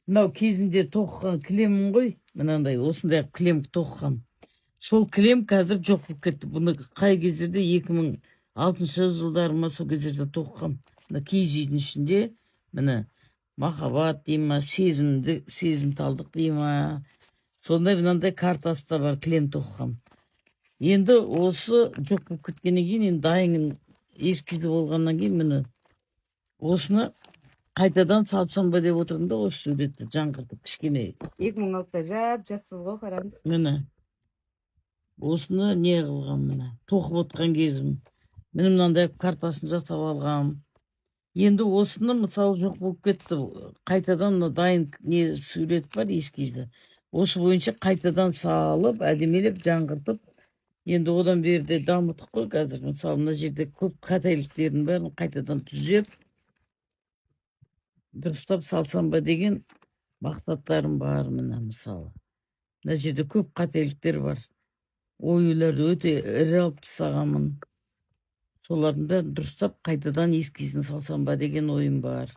мынау кезінде тоқыған кілемім ғой, мынандай осындай кілем тоқығам. Сол кілем қазір жоқ болып кетті. Бұны қай кездерде 2006 жылдары ма сол кездерде тоқығам. Мына киіз үйдің ішінде міне махаббат дей ма, сезімталдық дей ма, сондай мынандай картасы да бар, кілем тоқығам. Енді осы жоқ болып кеткеннен кейін, енді дайын ескізді болғаннан кейін міне осыны қайтадан салсам ба деп отырмын да, осы суретті жаңғыртып кішкене. 2006-та жассыз ғой, қараңыз. Міне осыны не қылғам, міне тоқып отқан кезім. Міне мынандай картасын жасап алғам. Енді осыны мысалы жоқ болып кетті. Қайтадан мына дайын не сурет бар ескізді. Осы бойынша қайтадан салып, әдемелеп жаңғыртып, енді одан берде дамытып қой қазір. Мысалы мына жерде көп қателіктердің бәрін қайтадан түзеп, дұрыстап салсам ба деген мақсаттарым бар. Міне мысалы мына жерде көп қателіктер бар. Оюларды өте ірі алып тастағанмын. Солардың бәрін дұрыстап қайтадан ескізін салсам ба деген ойым бар.